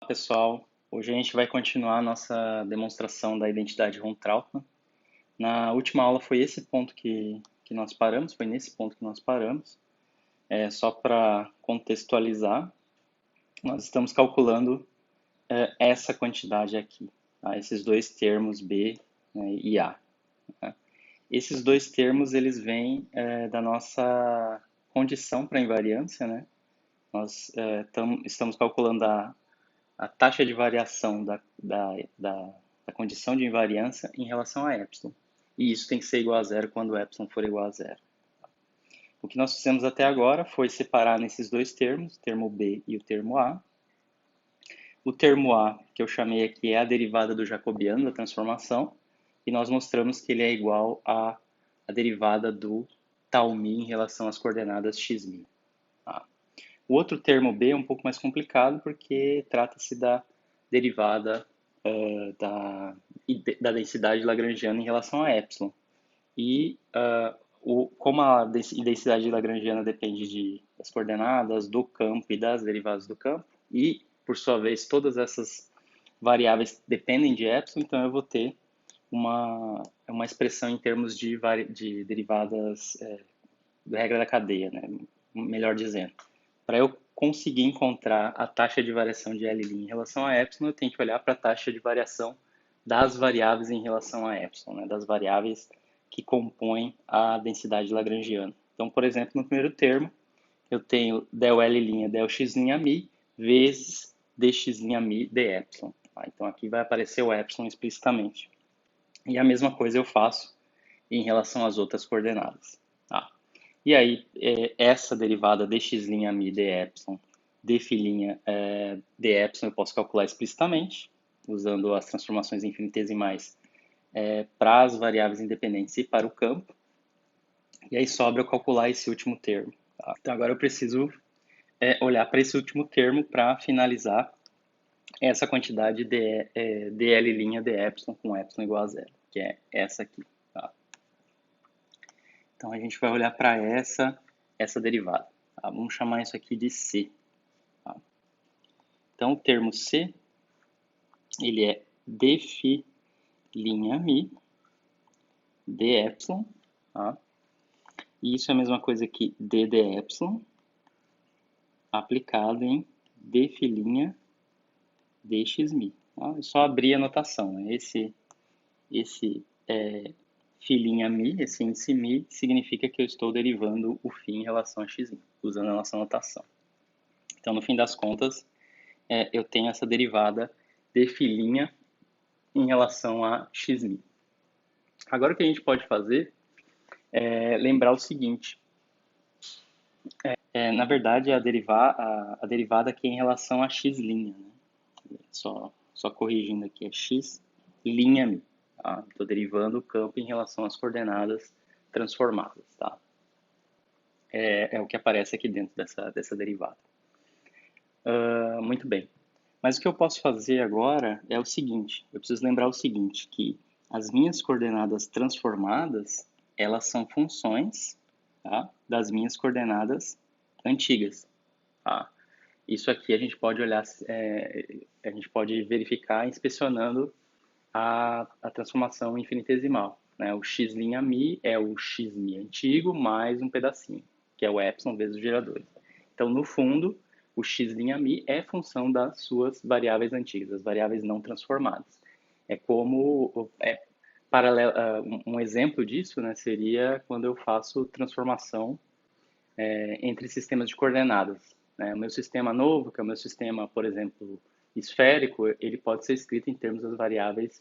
Pessoal, hoje a gente vai continuar a nossa demonstração da identidade von Trautmann. Na última aula foi esse ponto que nós paramos, foi nesse ponto que nós paramos. Só para contextualizar, nós estamos calculando essa quantidade aqui, tá? Esses dois termos B, né, e A. Tá? Esses dois termos eles vêm da nossa condição para invariância, né? Nós estamos calculando a taxa de variação da condição de invariância em relação a epsilon. E isso tem que ser igual a zero quando epsilon for igual a zero. O que nós fizemos até agora foi separar nesses dois termos, o termo B e o termo A. O termo A, que eu chamei aqui, é a derivada do jacobiano da transformação, e nós mostramos que ele é igual à derivada do tau mi em relação às coordenadas x mi. Tá? O outro termo B é um pouco mais complicado porque trata-se da derivada da densidade lagrangiana em relação a epsilon. E como a densidade lagrangiana depende das coordenadas, do campo e das derivadas do campo, e, por sua vez, todas essas variáveis dependem de epsilon, então eu vou ter uma expressão em termos de derivadas da regra da cadeia, né? Melhor dizendo. Para eu conseguir encontrar a taxa de variação de L' em relação a epsilon, eu tenho que olhar para a taxa de variação das variáveis em relação a epsilon, né? Das variáveis que compõem a densidade lagrangiana. Então, por exemplo, no primeiro termo, eu tenho del L' del x' mi vezes dx' mi d epsilon. Tá? Então, aqui vai aparecer o epsilon explicitamente. E a mesma coisa eu faço em relação às outras coordenadas. Tá? E aí, essa derivada dx' mi d epsilon, d' d epsilon, eu posso calcular explicitamente, usando as transformações infinitesimais para as variáveis independentes e para o campo. E aí sobra eu calcular esse último termo. Tá? Então agora eu preciso olhar para esse último termo para finalizar essa quantidade de dl' d epsilon com epsilon igual a zero, que é essa aqui. Tá? Então a gente vai olhar para essa derivada. Tá? Vamos chamar isso aqui de C. Tá? Então o termo C, ele é dφ' mi d epsilon, tá? E isso é a mesma coisa que d epsilon aplicado em dφ' dx mi. Tá? É só abrir a notação. Né? Esse φ' mi, esse índice mi, significa que eu estou derivando o φ em relação a x mi, usando a nossa notação. Então, no fim das contas, eu tenho essa derivada dφ' em relação a x mi. Agora, o que a gente pode fazer é lembrar o seguinte. Na verdade, a derivada aqui é em relação a x'. Né? Só corrigindo aqui, é x' mi. Tá? Estou derivando o campo em relação às coordenadas transformadas. Tá? É o que aparece aqui dentro dessa derivada. Muito bem. Mas o que eu posso fazer agora é o seguinte. Eu preciso lembrar o seguinte, que as minhas coordenadas transformadas, elas são funções, tá, das minhas coordenadas antigas. Tá? Isso aqui a gente pode olhar, a gente pode verificar inspecionando a transformação infinitesimal. Né? O x' mi é o x mi antigo mais um pedacinho, que é o epsilon vezes os geradores. Então, no fundo, o x' mi é função das suas variáveis antigas, as variáveis não transformadas. É como um exemplo disso, né, seria quando eu faço transformação entre sistemas de coordenadas. Né? O meu sistema novo, que é o meu sistema, por exemplo, esférico, ele pode ser escrito em termos das variáveis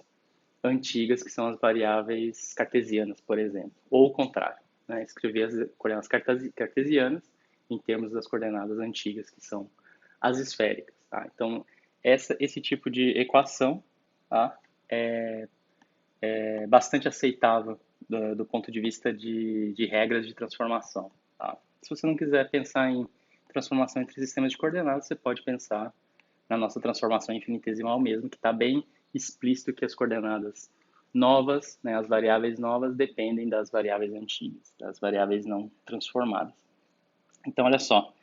antigas, que são as variáveis cartesianas, por exemplo. Ou o contrário, né? Escrever as coordenadas cartesianas em termos das coordenadas antigas, que são as esféricas. Tá? Então, esse tipo de equação, tá, é bastante aceitável do ponto de vista de regras de transformação. Tá? Se você não quiser pensar em transformação entre sistemas de coordenadas, você pode pensar na nossa transformação infinitesimal mesmo, que está bem explícito que as coordenadas novas, né, as variáveis novas, dependem das variáveis antigas, das variáveis não transformadas. Então, olha só,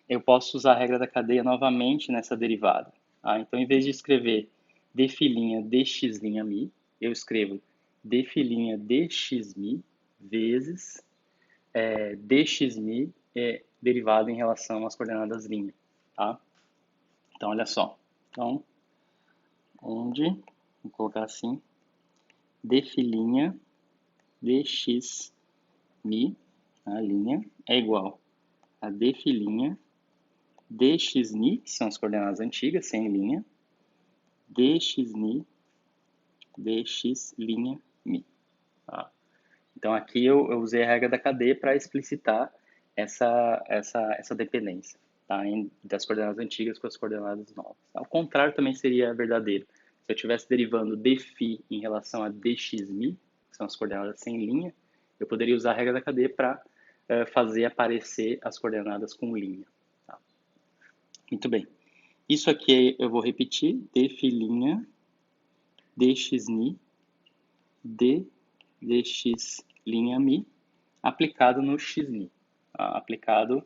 eu posso usar a regra da cadeia novamente nessa derivada. Então, em vez de escrever dφ' dx'mi, eu escrevo dφ' dxmi vezes dxmi derivado em relação às coordenadas linha. Tá? Então, olha só. Então, vou colocar assim, dφ' dxmi, a linha, é igual a dφ' dxni, que são as coordenadas antigas, sem linha, dxni dx'mi. Tá? Então, aqui eu usei a regra da cadeia para explicitar essa dependência, tá? Das coordenadas antigas com as coordenadas novas. Ao contrário, também seria verdadeiro. Se eu estivesse derivando dφ em relação a dxmi, que são as coordenadas sem linha, eu poderia usar a regra da cadeia para fazer aparecer as coordenadas com linha. Tá? Muito bem. Isso aqui eu vou repetir, dφ' dxni dx'mi aplicado no xni, tá? Aplicado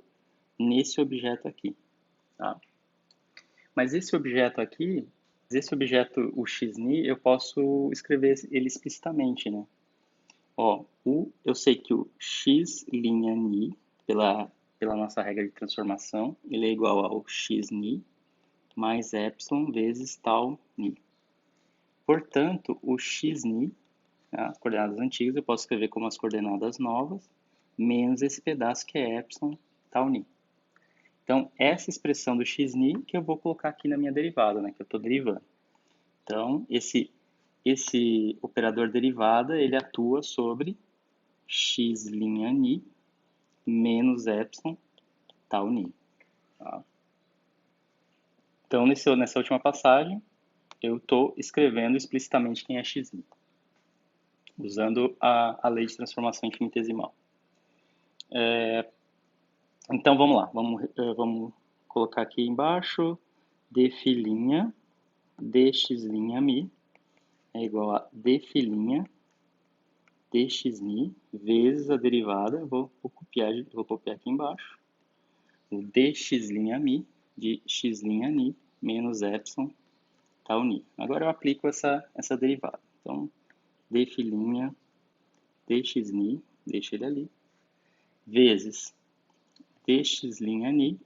nesse objeto aqui. Tá? Mas esse objeto aqui, o xni, eu posso escrever ele explicitamente, né? Ó, eu sei que o x'ni, pela nossa regra de transformação, ele é igual ao xni mais epsilon vezes tal ni. Portanto, o xni, as coordenadas antigas, eu posso escrever como as coordenadas novas, menos esse pedaço que é epsilon tal ni. Então, essa expressão do xni que eu vou colocar aqui na minha derivada, né, que eu estou derivando. Então, esse operador derivada, ele atua sobre x'ni menos epsilon tal ni. Tá? Então, nessa última passagem, eu estou escrevendo explicitamente quem é xni, usando a lei de transformação infinitesimal. Então, vamos lá. Vamos colocar aqui embaixo dφ' dx'mi é igual a dφ' dx'mi vezes a derivada, vou copiar aqui embaixo, o dx'mi de x'ni menos epsilon tal ni. Agora eu aplico essa derivada. Então, dφ' dx'ni, deixa ele ali, vezes dx'ni,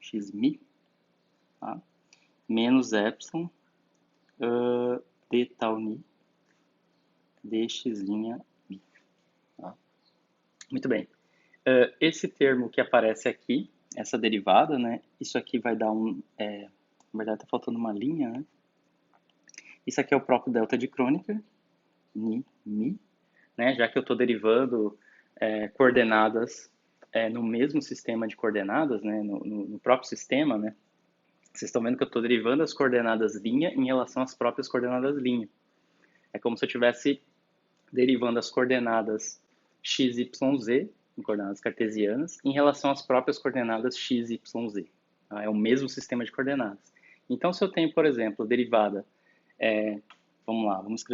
xmi, tá? Menos epsilon d tal ni dx'mi. Tá? Muito bem. Esse termo que aparece aqui, essa derivada, né? Isso aqui vai dar na verdade está faltando uma linha, né? Isso aqui é o próprio delta de Kronecker, mi, né? Já que eu estou derivando coordenadas no mesmo sistema de coordenadas, né? No próprio sistema, né? Vocês estão vendo que eu estou derivando as coordenadas linha em relação às próprias coordenadas linha. É como se eu estivesse derivando as coordenadas x, y, z, em coordenadas cartesianas, em relação às próprias coordenadas x, y, z. Tá? É o mesmo sistema de coordenadas. Então, se eu tenho, por exemplo, derivada, vamos lá, vamos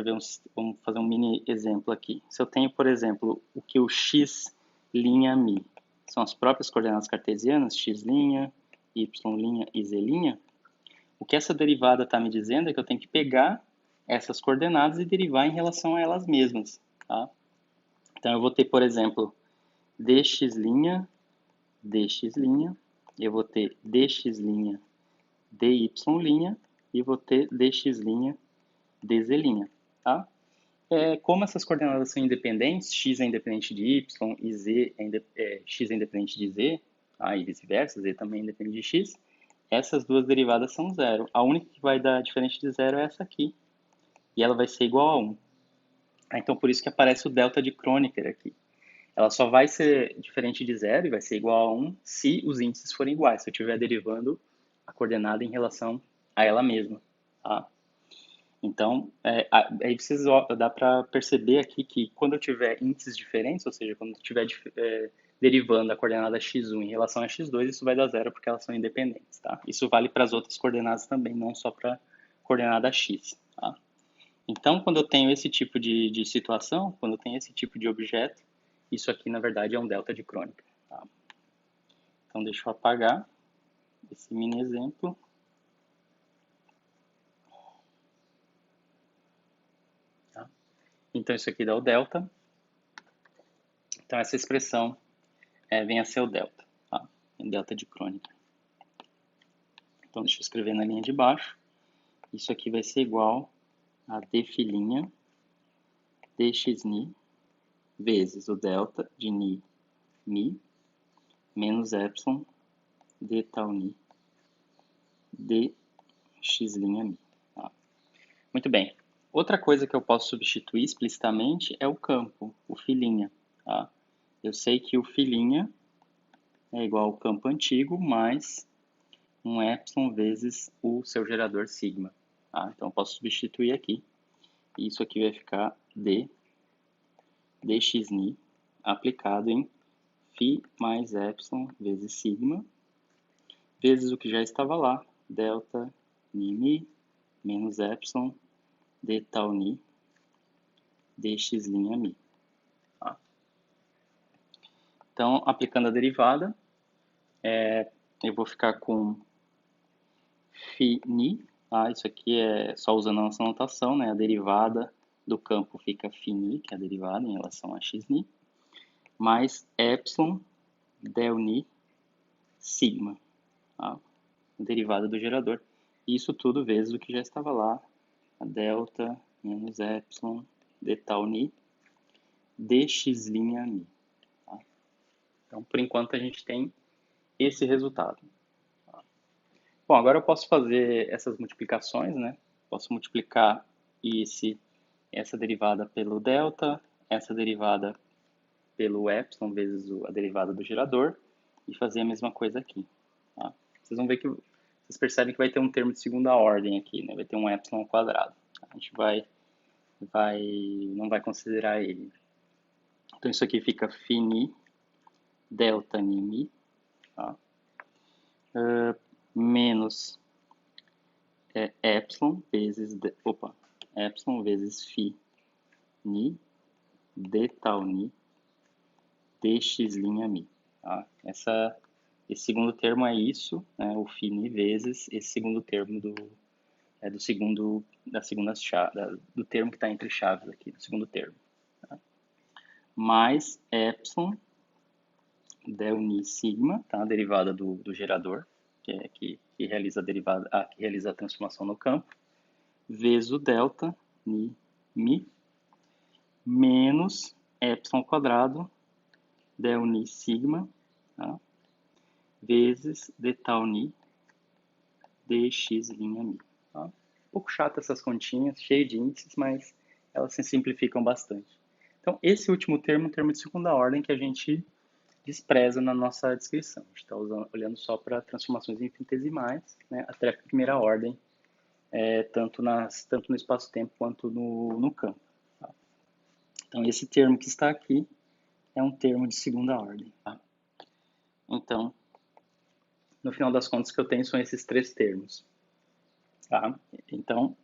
fazer um mini exemplo aqui. Se eu tenho, por exemplo, o que o x' mi são as próprias coordenadas cartesianas, x', y' e z', o que essa derivada está me dizendo é que eu tenho que pegar essas coordenadas e derivar em relação a elas mesmas. Tá? Então, eu vou ter, por exemplo, dx', eu vou ter dx', dy', e vou ter dx', dz'. Tá? Como essas coordenadas são independentes, x é independente de y e x é independente de z, tá? E vice-versa, z também é independente de x, essas duas derivadas são zero. A única que vai dar diferente de zero é essa aqui, e ela vai ser igual a 1. Então, por isso que aparece o delta de Kronecker aqui. Ela só vai ser diferente de zero e vai ser igual a 1 se os índices forem iguais, se eu estiver derivando a coordenada em relação a ela mesma. Tá? Então, aí dá para perceber aqui que quando eu tiver índices diferentes, ou seja, quando eu estiver derivando a coordenada x1 em relação a x2, isso vai dar zero porque elas são independentes. Tá? Isso vale para as outras coordenadas também, não só para a coordenada x. Tá? Então, quando eu tenho esse tipo de situação, quando eu tenho esse tipo de objeto, isso aqui, na verdade, é um delta de Kronecker. Tá? Então, deixa eu apagar esse mini exemplo. Tá? Então, isso aqui dá o delta. Então, essa expressão vem a ser o delta. Tá? Delta de Kronecker. Então, deixa eu escrever na linha de baixo. Isso aqui vai ser igual a d' dxni vezes o delta de ni mi menos epsilon d tal ni dx' mi. Tá? Muito bem. Outra coisa que eu posso substituir explicitamente é o campo, o filinha. Tá? Eu sei que o filinha é igual ao campo antigo mais um epsilon vezes o seu gerador sigma. Tá? Então, eu posso substituir aqui. E isso aqui vai ficar dxni aplicado em φ mais epsilon vezes sigma, vezes o que já estava lá, delta ni mi menos epsilon d tal ni dx' mi. Tá? Então, aplicando a derivada, eu vou ficar com φ ni. Tá? Isso aqui é só usando a nossa notação, né? A derivada do campo fica φ ni, que é a derivada em relação a x ni, mais epsilon del ni sigma, tá? A derivada do gerador. Isso tudo vezes o que já estava lá, a delta menos epsilon d tal ni dx' mi. Tá? Então, por enquanto, a gente tem esse resultado. Tá? Bom, agora eu posso fazer essas multiplicações, né? Posso multiplicar essa derivada pelo delta, essa derivada pelo epsilon vezes a derivada do gerador e fazer a mesma coisa aqui. Tá? Vocês vão ver que vocês percebem que vai ter um termo de segunda ordem aqui, né? Vai ter um epsilon ao quadrado. A gente não vai considerar ele. Então isso aqui fica φ ni delta ni mi, tá? Menos epsilon vezes epsilon vezes φ ni d tal ni dx' mi. Tá? Esse segundo termo é isso, né, o φ ni vezes esse segundo termo da segunda chave, do termo que está entre chaves aqui, do segundo termo. Tá? Mais epsilon del ni sigma, tá? A derivada do gerador, que realiza que realiza a transformação no campo, vezes o delta ni mi menos epsilon quadrado del ni sigma, tá? Vezes d tal ni dx' mi. Tá? Um pouco chato essas continhas, cheio de índices, mas elas se simplificam bastante. Então, esse último termo é um termo de segunda ordem que a gente despreza na nossa descrição. A gente está olhando só para transformações infinitesimais, né, até a primeira ordem, tanto no espaço-tempo quanto no campo. Tá? Então, esse termo que está aqui é um termo de segunda ordem. Tá? Então, no final das contas, o que eu tenho são esses três termos. Tá? Então,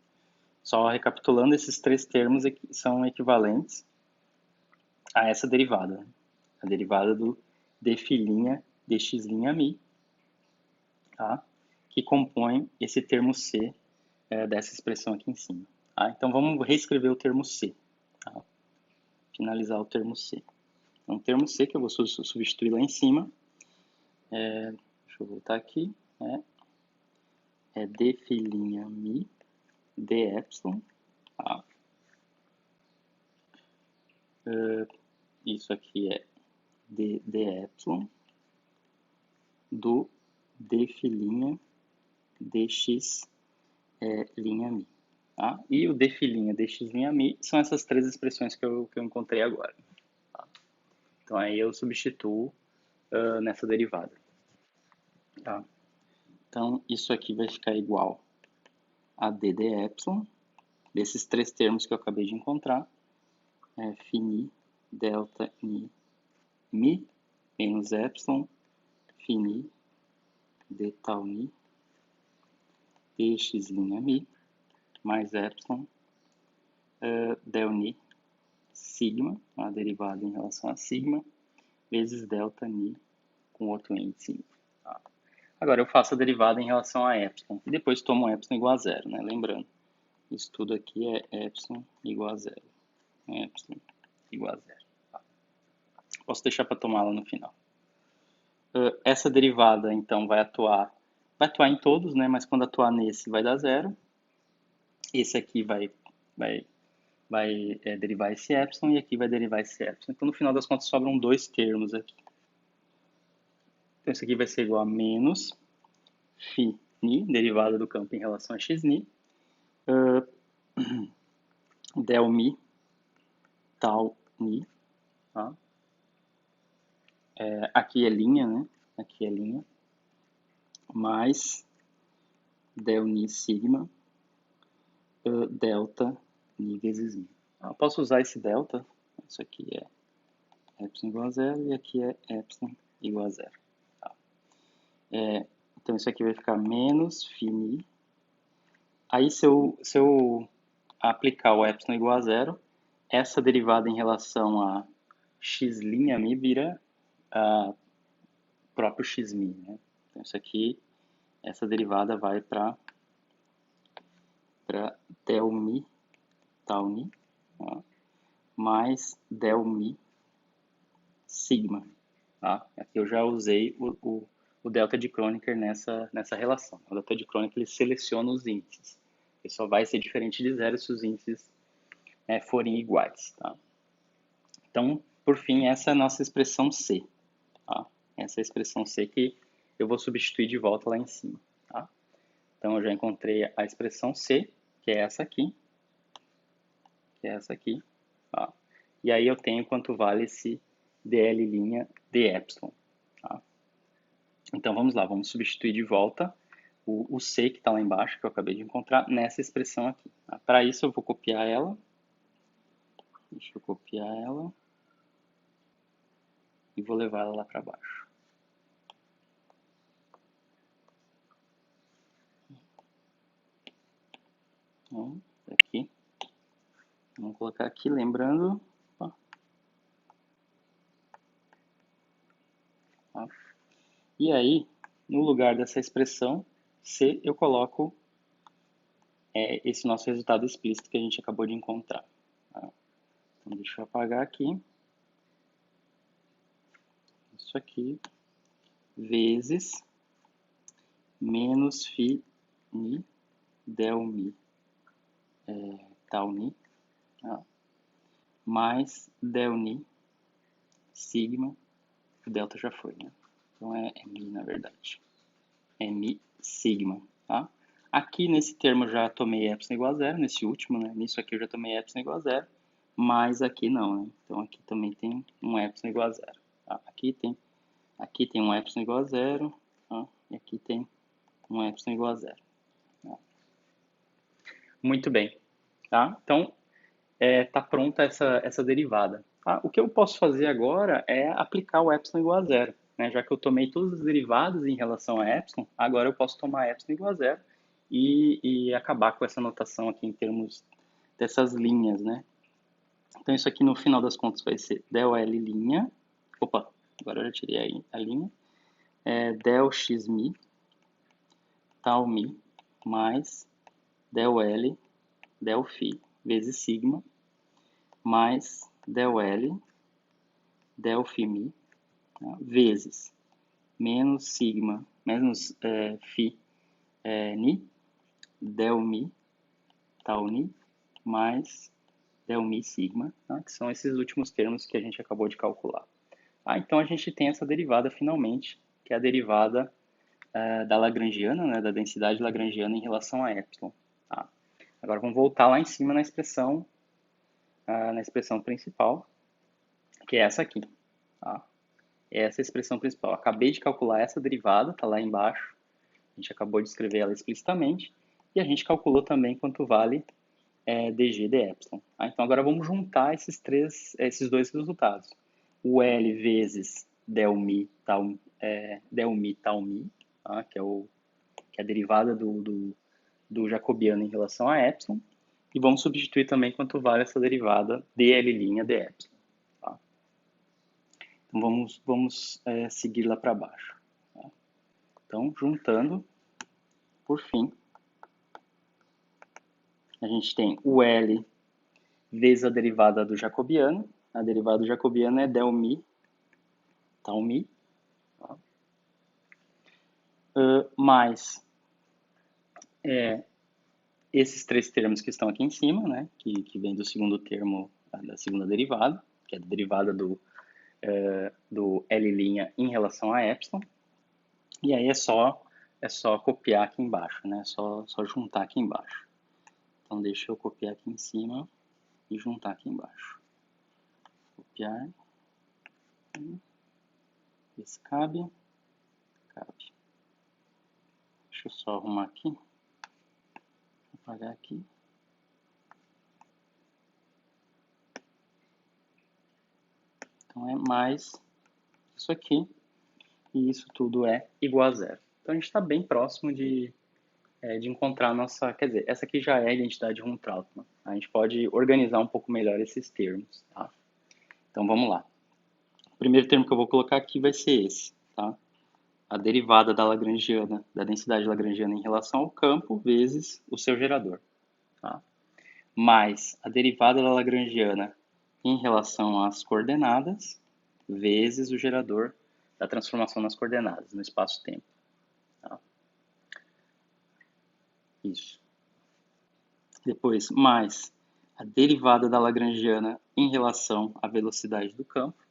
só recapitulando, esses três termos são equivalentes a essa derivada. A derivada do d' dx' mi, tá? Que compõe esse termo C dessa expressão aqui em cima. Tá? Então, vamos reescrever o termo C. Tá? Finalizar o termo C. Então, o termo C, que eu vou substituir lá em cima, deixa eu voltar aqui, é d' mi d epsilon, tá? Isso aqui é d epsilon do d' dx' mi. Tá? E o d' dx' mi são essas três expressões que eu encontrei agora. Tá? Então aí eu substituo nessa derivada. Tá? Então isso aqui vai ficar igual a d epsilon, desses três termos que eu acabei de encontrar, φ ni delta ni mi menos epsilon φ ni d tal ni dx' mi mais epsilon del ni sigma, a derivada em relação a sigma, vezes delta ni com outro n em cima. Agora eu faço a derivada em relação a epsilon e depois tomo epsilon igual a zero, né? Lembrando, isso tudo aqui é epsilon igual a zero. Epsilon igual a zero. Tá. Posso deixar para tomar lá no final. Essa derivada, então, vai atuar em todos, né? Mas quando atuar nesse, vai dar zero. Esse aqui vai derivar esse epsilon e aqui vai derivar esse epsilon. Então, no final das contas, sobram dois termos aqui. Então, isso aqui vai ser igual a menos φ ni, derivada do campo em relação a x ni, del mi tal ni, tá? Aqui é linha, né? Aqui é linha, mais del ni sigma, delta ni vezes mi. Eu posso usar esse delta, isso aqui é epsilon igual a zero e aqui é epsilon igual a zero. Tá? Então isso aqui vai ficar menos φ ni. Aí se eu aplicar o epsilon igual a zero, essa derivada em relação a x' mi vira próprio x mi, né? Então isso aqui, essa derivada vai para del mi tal mi, tá? Mais del mi sigma, tá? Aqui eu já usei o delta de Kronecker nessa relação. O delta de Kronecker ele seleciona os índices. Ele só vai ser diferente de zero se os índices forem iguais, tá? Então, por fim, essa é a nossa expressão C, tá? Essa é a expressão C que eu vou substituir de volta lá em cima, tá? Então, eu já encontrei a expressão C, que é essa aqui, tá? E aí eu tenho quanto vale esse dl' de epsilon, tá? Então, vamos lá, vamos substituir de volta o C que está lá embaixo, que eu acabei de encontrar, nessa expressão aqui. Tá? Para isso, eu vou copiar ela. Deixa eu copiar ela. E vou levar ela lá para baixo. Então, aqui. Vamos colocar aqui, lembrando. Ó. Ó. E aí, no lugar dessa expressão, C, eu coloco esse nosso resultado explícito que a gente acabou de encontrar. Tá? Então, deixa eu apagar aqui. Isso aqui, vezes menos φ ni del mi tal ni, tá? Mais del ni sigma, o delta já foi, né? Então é mi na verdade. É mi sigma, tá? Aqui nesse termo eu já tomei epsilon igual a zero, nesse último, né? Nisso aqui eu já tomei epsilon igual a zero, mas aqui não, né? Então aqui também tem um epsilon igual a zero. Tá? Aqui tem um epsilon igual a zero, tá? E aqui tem um epsilon igual a zero. Tá? Muito bem, tá? Então tá pronta essa derivada. Tá? O que eu posso fazer agora é aplicar o epsilon igual a zero. Né? Já que eu tomei todas as derivadas em relação a epsilon, agora eu posso tomar epsilon igual a zero e acabar com essa notação aqui em termos dessas linhas, né? Então isso aqui no final das contas vai ser del L', opa, agora eu já tirei aí a linha, del x mi, tal mi, mais del L, del φ, vezes sigma, mais del L, del φ mi, tá? Vezes menos sigma, menos φ ni, del mi, tal ni, mais del mi sigma, tá? Que são esses últimos termos que a gente acabou de calcular. Então a gente tem essa derivada finalmente, que é a derivada da Lagrangiana, né, da densidade Lagrangiana em relação a epsilon. Tá? Agora vamos voltar lá em cima na expressão principal, que é essa aqui. Tá? Essa é a expressão principal. Acabei de calcular essa derivada, está lá embaixo. A gente acabou de escrever ela explicitamente. E a gente calculou também quanto vale dg de epsilon. Então agora vamos juntar esses dois resultados. O L vezes del mi tal mi, tá? que é a derivada do jacobiano em relação a epsilon. E vamos substituir também quanto vale essa derivada dl' de epsilon. Tá? Então vamos seguir lá para baixo. Tá? Então, juntando, por fim, a gente tem o L vezes a derivada do jacobiano. A derivada do jacobiano é del mi, tal mi, tá? Mais esses três termos que estão aqui em cima, né, que vem do segundo termo, da segunda derivada, que é a derivada do L' em relação a epsilon. E aí é só copiar aqui embaixo, né? Só juntar aqui embaixo. Então deixa eu copiar aqui em cima e juntar aqui embaixo. Copiar. Esse cabe. Cabe. Deixa eu só arrumar aqui. Apagar aqui. Então é mais isso aqui. E isso tudo é igual a zero. Então a gente está bem próximo de encontrar a nossa... Quer dizer, essa aqui já é a identidade de Trautmann. A gente pode organizar um pouco melhor esses termos, tá? Então vamos lá. O primeiro termo que eu vou colocar aqui vai ser esse, tá? A derivada da lagrangiana, da densidade lagrangiana em relação ao campo, vezes o seu gerador, tá? Mais a derivada da lagrangiana em relação às coordenadas, vezes o gerador da transformação nas coordenadas, no espaço-tempo. Tá? Isso. Depois, mais a derivada da lagrangiana em relação à velocidade do campo,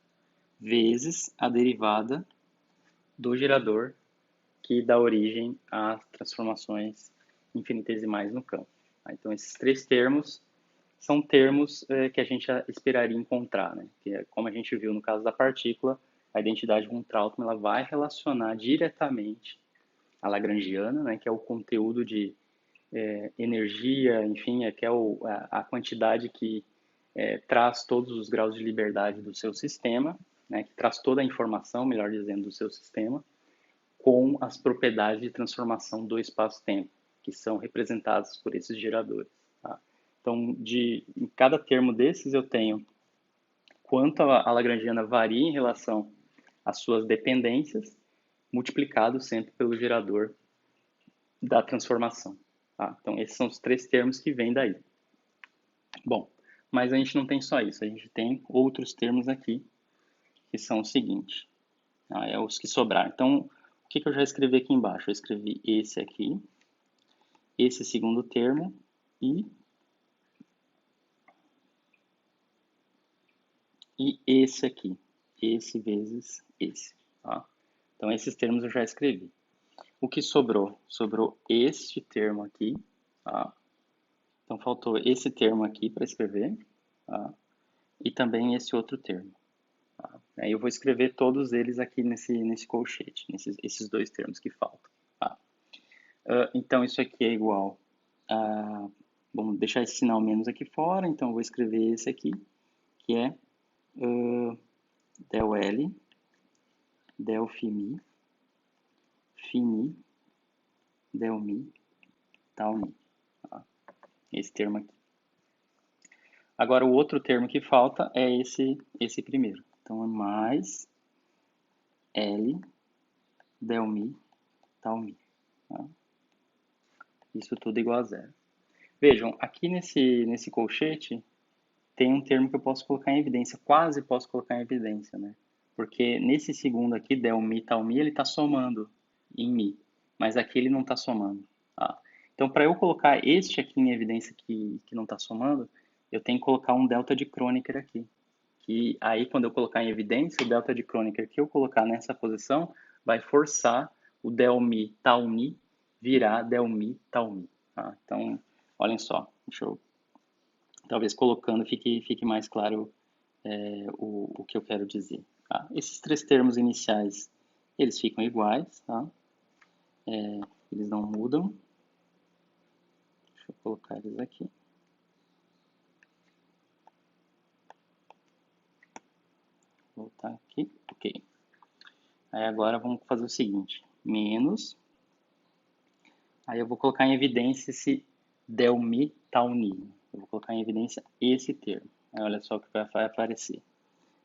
vezes a derivada do gerador que dá origem a transformações infinitesimais no campo. Então, esses três termos são termos que a gente esperaria encontrar, né? Que é, como a gente viu no caso da partícula, a identidade von Trautmann ela vai relacionar diretamente a lagrangiana, né? Que é o conteúdo de energia, enfim, que é a quantidade que traz todos os graus de liberdade do seu sistema, né? Que traz toda a informação, melhor dizendo, do seu sistema, com as propriedades de transformação do espaço-tempo, que são representadas por esses geradores. Tá? Então, em cada termo desses eu tenho quanto a lagrangiana varia em relação às suas dependências, multiplicado sempre pelo gerador da transformação. Tá? Então, esses são os três termos que vêm daí. Bom, mas a gente não tem só isso, a gente tem outros termos aqui, que são o seguinte, tá? É os que sobraram. Então, o que eu já escrevi aqui embaixo? Eu escrevi esse aqui, esse segundo termo e esse aqui, esse vezes esse. Tá? Então, esses termos eu já escrevi. O que sobrou? Sobrou este termo aqui. Tá? Então, faltou esse termo aqui para escrever. Tá? E também esse outro termo. Tá? Aí eu vou escrever todos eles aqui nesse colchete, esses dois termos que faltam. Tá? Então, isso aqui é igual a... Vamos deixar esse sinal menos aqui fora, então eu vou escrever esse aqui, que é del L, del Φ mi, Φ mi, del mi, tal mi. Tá? Esse termo aqui. Agora, o outro termo que falta é esse primeiro. Então, é mais L, del mi, tal mi. Tá? Isso tudo igual a zero. Vejam, aqui nesse colchete tem um termo que eu posso colocar em evidência, quase posso colocar em evidência, né? Porque nesse segundo aqui, del mi, tal mi, ele está somando em mi, mas aqui ele não está somando. Tá? Então, para eu colocar este aqui em evidência que não está somando, eu tenho que colocar um delta de Kronecker aqui. Que aí, quando eu colocar em evidência, o delta de Kronecker que eu colocar nessa posição vai forçar o del mi, tal mi virar del mi, tal mi. Tá? Então, olhem só, deixa eu talvez colocando fique mais claro o que eu quero dizer. Tá? Esses três termos iniciais, eles ficam iguais, tá? Eles não mudam. Deixa eu colocar eles aqui. Voltar aqui, ok. Aí agora vamos fazer o seguinte, menos, aí eu vou colocar em evidência esse del mi tal mi. Eu vou colocar em evidência esse termo. Aí olha só o que vai aparecer.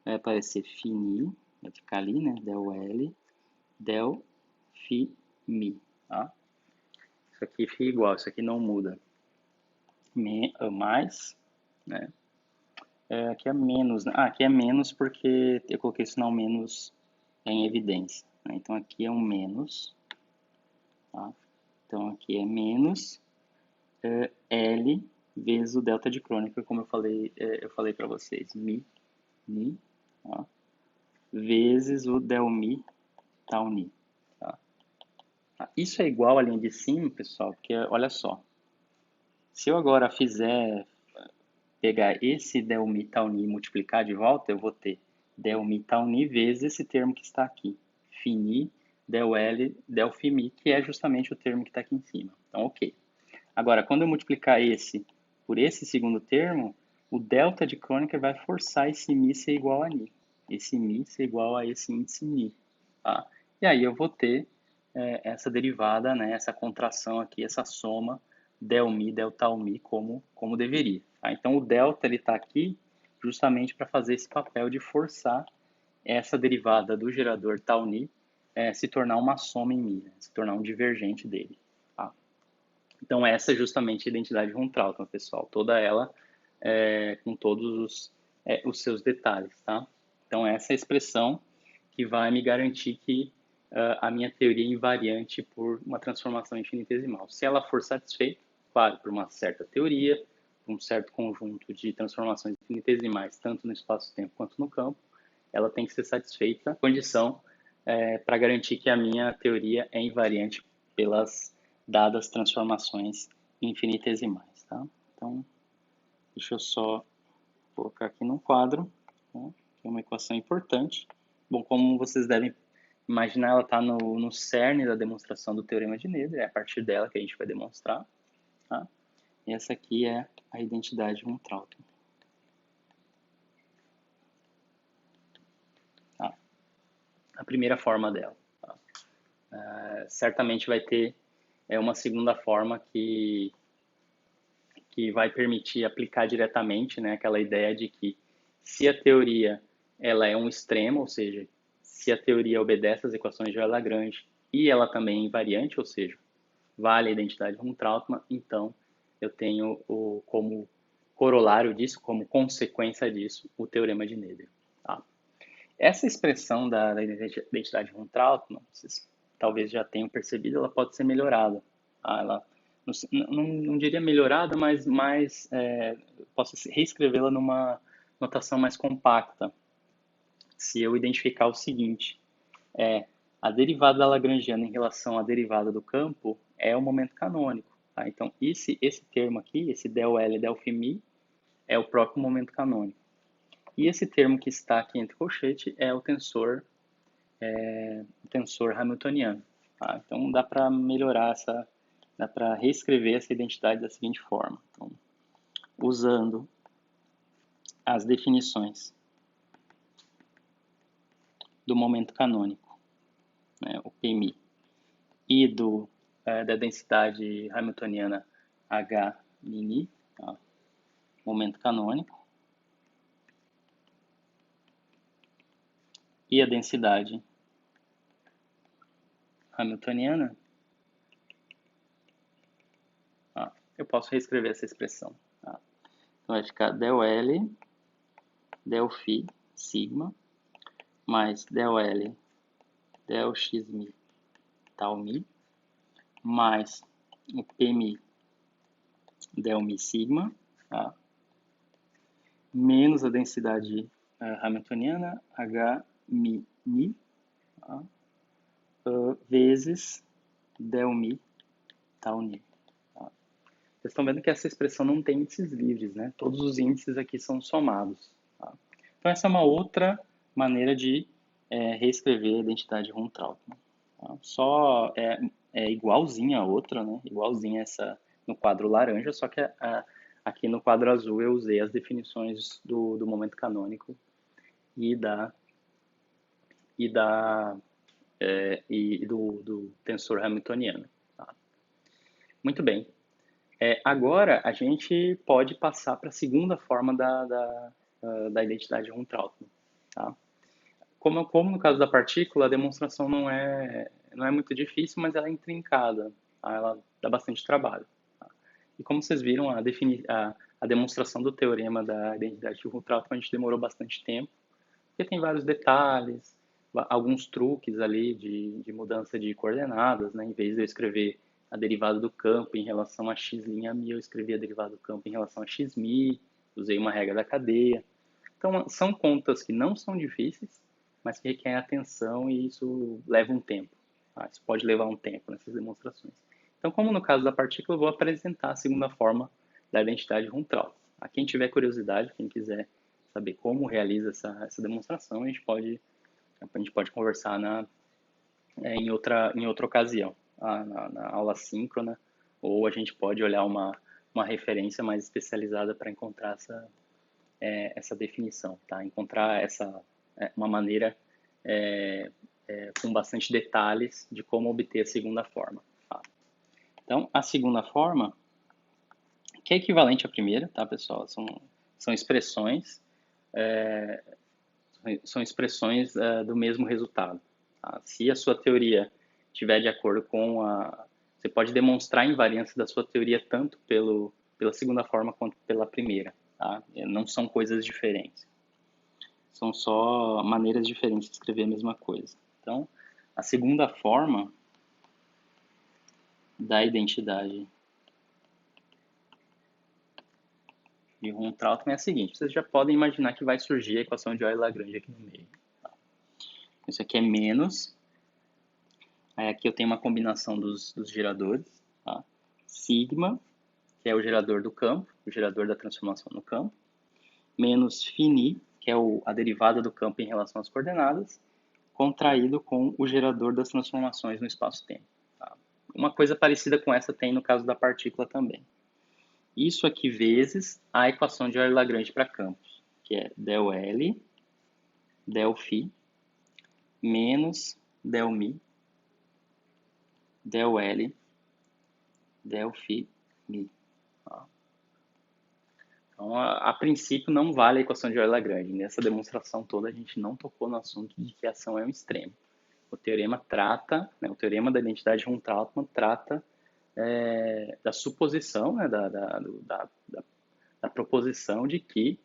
Vai aparecer φ mi, vai ficar ali, né? Del L, del Φ Mi, tá? Isso aqui fica igual, isso aqui não muda. Mais, né? Aqui é menos, né? Aqui é menos porque eu coloquei sinal menos em evidência, né? Então aqui é um menos, tá? Então aqui é menos L vezes o delta de crônica, como eu falei para vocês, Mi, tá? Vezes o del Mi, tal Mi, tá? Isso é igual à linha de cima, pessoal, porque olha só, se eu agora pegar esse del Mi, tal Ni e multiplicar de volta, eu vou ter del Mi, tal Ni vezes esse termo que está aqui, Φni, del L, del Φmi, que é justamente o termo que está aqui em cima. Então, ok. Agora, quando eu multiplicar esse por esse segundo termo, o delta de Kronecker vai forçar esse Mi ser igual a Ni. Esse Mi ser igual a esse índice Ni. Tá? E aí eu vou ter essa derivada, né, essa contração aqui, essa soma del Mi, del tal Mi, como deveria. Tá? Então o delta está aqui justamente para fazer esse papel de forçar essa derivada do gerador tal Ni se tornar uma soma em Mi, né? Se tornar um divergente dele. Tá? Então essa é justamente a identidade von Trautmann, pessoal, toda ela com todos os seus detalhes, tá? Então essa é a expressão que vai me garantir que a minha teoria é invariante por uma transformação infinitesimal. Se ela for satisfeita, claro, por uma certa teoria, por um certo conjunto de transformações infinitesimais, tanto no espaço-tempo quanto no campo, ela tem que ser satisfeita, condição para garantir que a minha teoria é invariante pelas dadas transformações infinitesimais, tá? Então, deixa eu só colocar aqui no quadro, né, que é uma equação importante. Bom, como vocês devem imaginar, ela está no cerne da demonstração do teorema de Noether, é a partir dela que a gente vai demonstrar. Tá? E essa aqui é a identidade von Trautmann. Tá? A primeira forma dela. Tá? Certamente vai ter uma segunda forma que vai permitir aplicar diretamente, né, aquela ideia de que se a teoria ela é um extremo, ou seja, se a teoria obedece às equações de Euler-Lagrange e ela também é invariante, ou seja, vale a identidade von Trautmann, então eu tenho como corolário disso, como consequência disso, o teorema de Noether. Tá? Essa expressão da identidade von Trautmann, vocês talvez já tenham percebido, ela pode ser melhorada. Tá? Ela não diria melhorada, mas posso reescrevê-la numa notação mais compacta. Se eu identificar o seguinte, a derivada da Lagrangiana em relação à derivada do campo é o momento canônico. Tá? Então, esse termo aqui, esse del L, del Φmi, é o próprio momento canônico. E esse termo que está aqui entre colchete é o tensor hamiltoniano. Tá? Então, dá para melhorar dá para reescrever essa identidade da seguinte forma. Então, usando as definições do momento canônico, né, o Pmi, e da densidade hamiltoniana H mini, tá, momento canônico, e a densidade hamiltoniana, eu posso reescrever essa expressão. Tá? Então vai ficar del L, del Φ, sigma, mais del L, del x mi, tal mi, mais o Pmi, del mi sigma, tá? Menos a densidade hamiltoniana, H mi ni, tá? Vezes del mi tal ni. Tá? Vocês estão vendo que essa expressão não tem índices livres, né? Todos os índices aqui são somados. Tá? Então essa é uma outra maneira de reescrever a identidade von Trautmann. Tá? Só é igualzinha a outra, né? Igualzinha essa no quadro laranja, só que aqui no quadro azul eu usei as definições do momento canônico e do tensor hamiltoniano. Tá? Muito bem. Agora a gente pode passar para a segunda forma da identidade von Trautmann. Tá? Como no caso da partícula, a demonstração não é muito difícil, mas ela é intrincada, tá? Ela dá bastante trabalho. Tá? E como vocês viram, a demonstração do teorema da identidade de Von-Trautmann a gente demorou bastante tempo, porque tem vários detalhes, alguns truques ali de mudança de coordenadas, né? Em vez de eu escrever a derivada do campo em relação a x' mi, eu escrevi a derivada do campo em relação a x', usei uma regra da cadeia. Então, são contas que não são difíceis, mas que requerem atenção e isso leva um tempo. Tá? Isso pode levar um tempo nessas demonstrações. Então, como no caso da partícula, eu vou apresentar a segunda forma da identidade Runtraut. A quem tiver curiosidade, quem quiser saber como realiza essa demonstração, a gente pode conversar em outra ocasião, na aula síncrona, ou a gente pode olhar uma referência mais especializada para encontrar essa definição, tá? Encontrar uma maneira com bastante detalhes de como obter a segunda forma. Tá? Então, a segunda forma, que é equivalente à primeira, tá, pessoal? São expressões, do mesmo resultado. Tá? Se a sua teoria estiver de acordo com você pode demonstrar a invariância da sua teoria tanto pela segunda forma quanto pela primeira. Tá? Não são coisas diferentes. São só maneiras diferentes de escrever a mesma coisa. Então, a segunda forma da identidade de Von-Trautmann é a seguinte. Vocês já podem imaginar que vai surgir a equação de Euler-Lagrange aqui no meio. Tá? Isso aqui é menos. Aí aqui eu tenho uma combinação dos geradores. Tá? Sigma, que é o gerador do campo, o gerador da transformação no campo. Menos φ, que é a derivada do campo em relação às coordenadas, contraído com o gerador das transformações no espaço-tempo. Tá? Uma coisa parecida com essa tem no caso da partícula também. Isso aqui vezes a equação de Euler-Lagrange para campos, que é del L, del φ, menos del mi, del L, del φ, mi. Tá? Então, a princípio, não vale a equação de Euler-Lagrange. Nessa demonstração toda, a gente não tocou no assunto de que a ação é um extremo. O teorema o teorema da identidade de Von-Trautmann trata da suposição, né, da proposição de que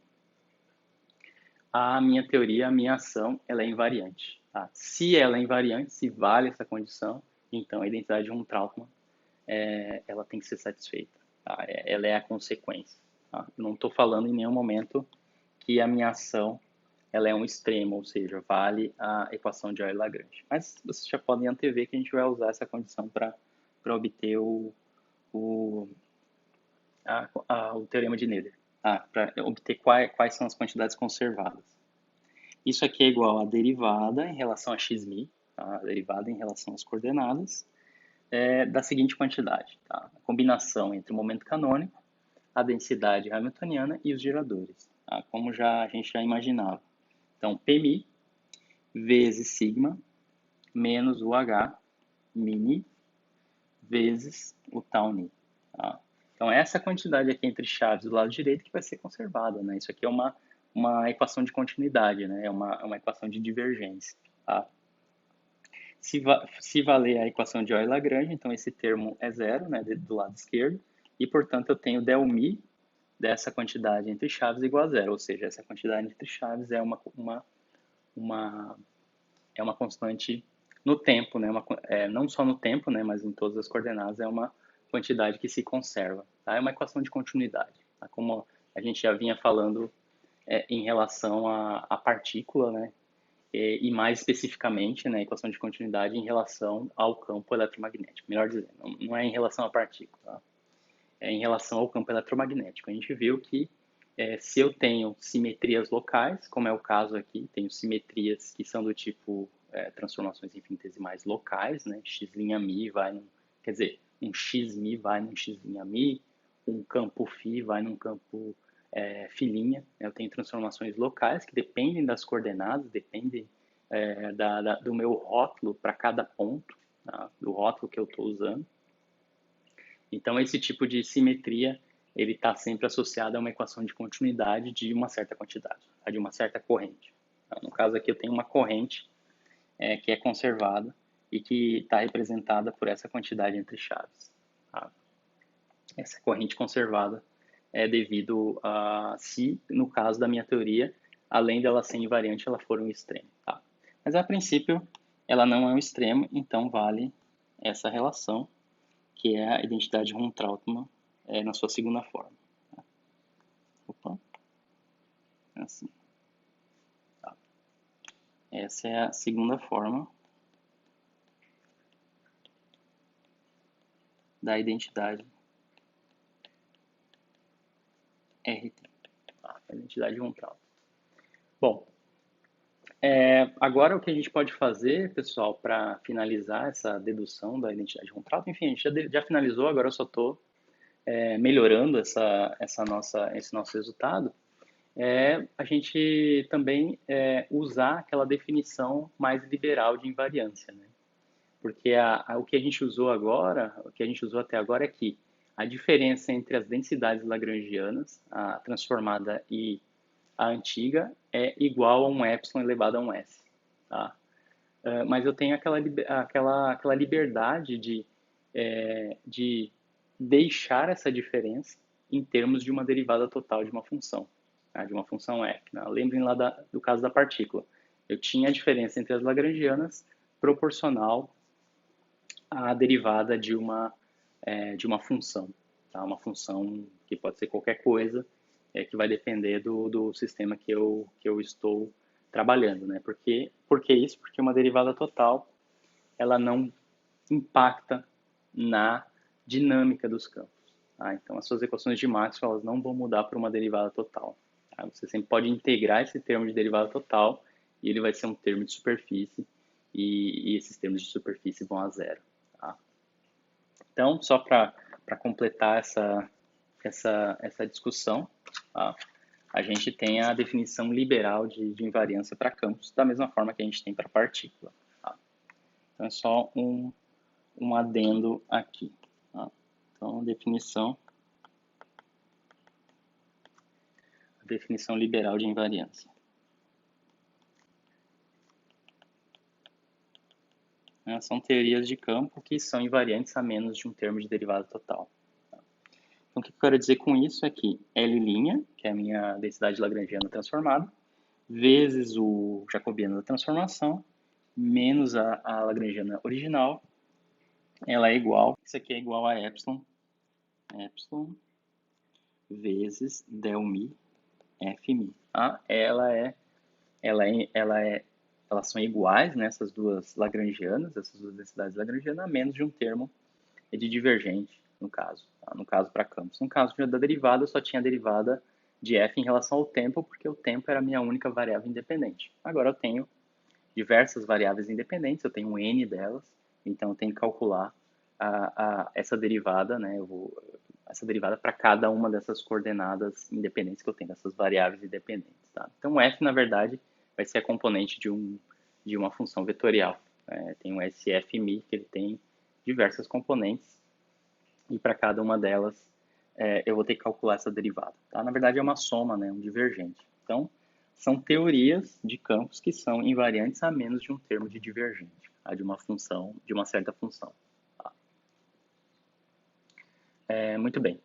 a minha teoria, a minha ação, ela é invariante. Tá? Se ela é invariante, se vale essa condição, então a identidade de Von-Trautmann ela tem que ser satisfeita. Tá? Ela é a consequência. Tá? Não estou falando em nenhum momento que a minha ação ela é um extremo, ou seja, vale a equação de Euler-Lagrange. Mas vocês já podem antever que a gente vai usar essa condição para obter o teorema de Noether, para obter quais são as quantidades conservadas. Isso aqui é igual a derivada em relação a x', tá? A derivada em relação às coordenadas da seguinte quantidade. Tá? A combinação entre o momento canônico, a densidade hamiltoniana e os geradores, tá? Como a gente já imaginava. Então, Pmi vezes sigma menos o H mini vezes o tau ni. Tá? Então, essa quantidade aqui entre chaves do lado direito que vai ser conservada. Né? Isso aqui é uma equação de continuidade, né? É uma equação de divergência. Tá? Se valer a equação de Euler-Lagrange, então esse termo é zero, né, do lado esquerdo, e, portanto, eu tenho del mi dessa quantidade entre chaves igual a zero, ou seja, essa quantidade entre chaves é uma constante no tempo, né, não só no tempo, né, mas em todas as coordenadas, é uma quantidade que se conserva. Tá? É uma equação de continuidade. Tá? Como a gente já vinha falando em relação à partícula, né, e mais especificamente, né, a equação de continuidade em relação ao campo eletromagnético. Melhor dizendo, não é em relação à partícula, tá? É em relação ao campo eletromagnético. A gente viu que se eu tenho simetrias locais, como é o caso aqui, tenho simetrias que são do tipo transformações infinitesimais locais, né? X' vai quer dizer, um x' vai num x', um campo φ vai num campo φ'. Eu tenho transformações locais que dependem das coordenadas, dependem do meu rótulo para cada ponto, tá? Do rótulo que eu estou usando. Então, esse tipo de simetria ele está sempre associado a uma equação de continuidade de uma certa quantidade, de uma certa corrente. No caso aqui eu tenho uma corrente que é conservada e que está representada por essa quantidade entre chaves. Tá? Essa corrente conservada é devido a se, no caso da minha teoria, além dela ser invariante, ela for um extremo. Tá? Mas a princípio, ela não é um extremo, então vale essa relação, que é a identidade Ron-Trautmann na sua segunda forma. Tá? Opa, assim. Tá. Essa é a segunda forma da identidade RT, tá? A identidade Ron-Trautmann. Bom, agora o que a gente pode fazer, pessoal, para finalizar essa dedução da identidade Ron-Trautmann, enfim, a gente já finalizou, agora eu só estou melhorando esse nosso resultado, a gente também usar aquela definição mais liberal de invariância, né? Porque o que a gente usou agora, o que a gente usou até agora é que a diferença entre as densidades lagrangianas, a transformada e a antiga, é igual a um epsilon elevado a um s. Tá? Mas eu tenho aquela liberdade de deixar essa diferença em termos de uma derivada total de uma função, tá? De uma função f. Né? Lembrem lá do caso da partícula. Eu tinha a diferença entre as lagrangianas proporcional à derivada de uma função. Tá? Uma função que pode ser qualquer coisa, que vai depender do sistema que eu estou trabalhando. Né? Por que isso? Porque uma derivada total ela não impacta na dinâmica dos campos. Tá? Então, as suas equações de Maxwell elas não vão mudar para uma derivada total. Tá? Você sempre pode integrar esse termo de derivada total e ele vai ser um termo de superfície e esses termos de superfície vão a zero. Tá? Então, só para completar essa discussão, tá? A gente tem a definição liberal de invariância para campos, da mesma forma que a gente tem para partícula. Tá? Então, é só um adendo aqui. Tá? Então, definição liberal de invariância. São teorias de campo que são invariantes a menos de um termo de derivada total. Tá? Então, o que eu quero dizer com isso é que L', que é a minha densidade lagrangiana transformada, vezes o jacobiano da transformação, menos a lagrangiana original, ela é igual, isso aqui é igual a epsilon vezes del mi f mi. Tá? Elas são iguais, né, essas duas lagrangianas, essas duas densidades lagrangianas, a menos de um termo de divergente, no caso. Tá? No caso para campos. No caso da derivada, eu só tinha a derivada de f em relação ao tempo, porque o tempo era a minha única variável independente. Agora eu tenho diversas variáveis independentes, eu tenho um n delas, então eu tenho que calcular essa derivada, né, essa derivada para cada uma dessas coordenadas independentes que eu tenho, dessas variáveis independentes. Tá? Então, f, na verdade, vai ser a componente de uma função vetorial. Tem um SFmi, que ele tem diversas componentes, e para cada uma delas eu vou ter que calcular essa derivada. Tá? Na verdade, é uma soma, né, um divergente. Então, são teorias de campos que são invariantes a menos de um termo de divergente, tá? De uma função, de uma certa função. Tá? Muito bem.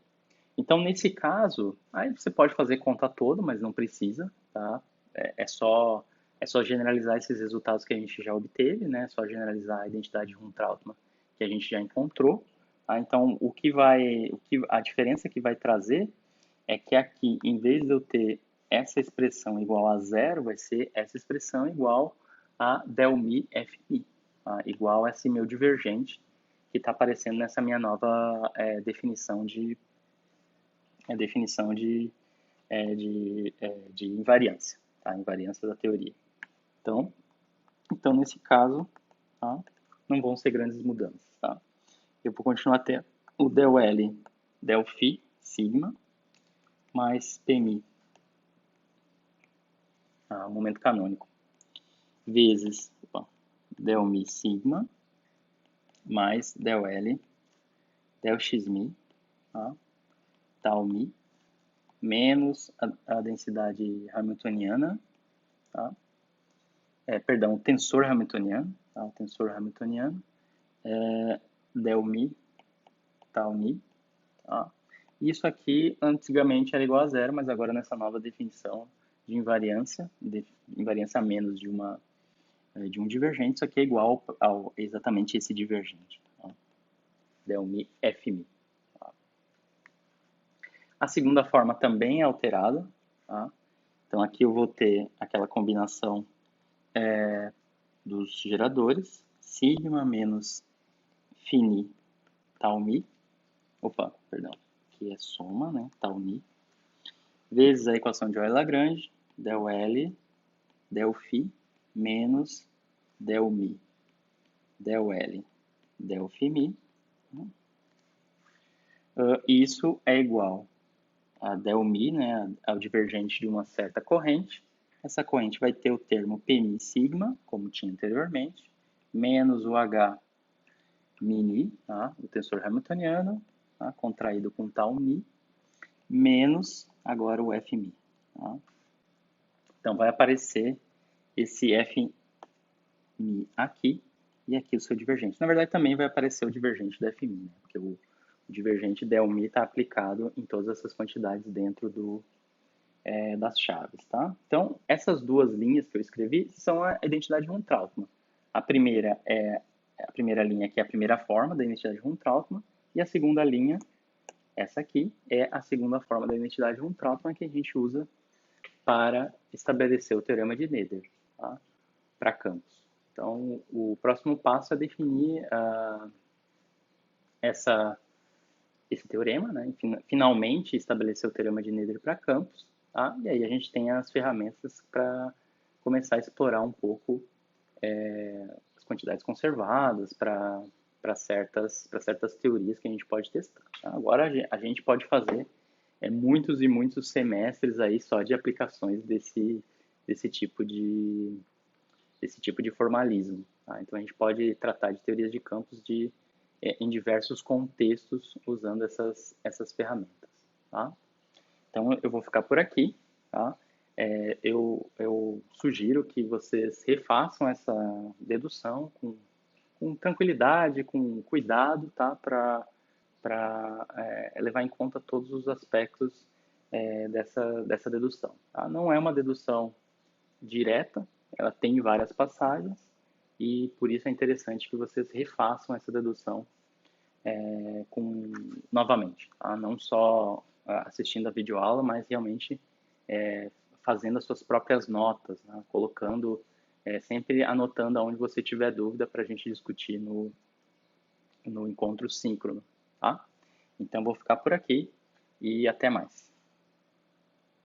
Então, nesse caso, aí você pode fazer conta toda, mas não precisa, tá? É só generalizar esses resultados que a gente já obteve, né? É só generalizar a identidade Ron-Trautmann que a gente já encontrou. Tá? Então, a diferença que vai trazer é que aqui, em vez de eu ter essa expressão igual a zero, vai ser essa expressão igual a del mi fi, tá? Igual a esse meu divergente que está aparecendo nessa minha nova definição de invariância, tá? Invariância da teoria. Então nesse caso, tá? Não vão ser grandes mudanças. Tá? Eu vou continuar a ter o del L, del φ, sigma, mais Pmi, momento canônico, vezes del mi sigma, mais del L, del x mi, tá? Tal mi, menos a densidade hamiltoniana, tá? perdão, o tensor hamiltoniano, tá? O tensor hamiltoniano é del mi, tal mi, tá? Isso aqui antigamente era igual a zero, mas agora nessa nova definição de invariância a menos de um divergente, isso aqui é igual ao exatamente esse divergente, tá? Del mi f mi. Tá? A segunda forma também é alterada, tá? Então aqui eu vou ter aquela combinação dos geradores, sigma menos φ tal mi, opa, perdão, aqui é soma, né, tal mi, vezes a equação de Euler-Lagrange, del L, del φ, menos del mi, del L, del φ mi. Isso é igual a del mi, né, ao divergente de uma certa corrente. Essa corrente vai ter o termo Pmi sigma, como tinha anteriormente, menos o H mini, tá? O tensor hamiltoniano, tá? Contraído com tal mi, menos agora o Fmi. Tá? Então vai aparecer esse Fmi aqui e aqui o seu divergente. Na verdade também vai aparecer o divergente do Fmi, né? Porque o divergente del mi está aplicado em todas essas quantidades dentro das chaves, tá? Então, essas duas linhas que eu escrevi são a identidade von Trautmann. A primeira linha, que é a primeira forma da identidade von Trautmann, e a segunda linha, essa aqui, é a segunda forma da identidade von Trautmann que a gente usa para estabelecer o teorema de Noether, tá? Para campos. Então, o próximo passo é definir esse teorema, né? Finalmente estabelecer o teorema de Noether para campos, tá? E aí a gente tem as ferramentas para começar a explorar um pouco as quantidades conservadas para certas teorias que a gente pode testar. Tá? Agora a gente pode fazer muitos e muitos semestres aí só de aplicações desse tipo de formalismo. Tá? Então a gente pode tratar de teorias de campos em diversos contextos usando essas ferramentas. Tá? Então eu vou ficar por aqui. Tá? Eu sugiro que vocês refaçam essa dedução com tranquilidade, com cuidado, tá? Para levar em conta todos os aspectos dessa dedução. Tá? Não é uma dedução direta, ela tem várias passagens e por isso é interessante que vocês refaçam essa dedução novamente, tá? Não só assistindo a videoaula, mas realmente fazendo as suas próprias notas, né? Colocando, sempre anotando aonde você tiver dúvida para a gente discutir no encontro síncrono, tá? Então vou ficar por aqui e até mais.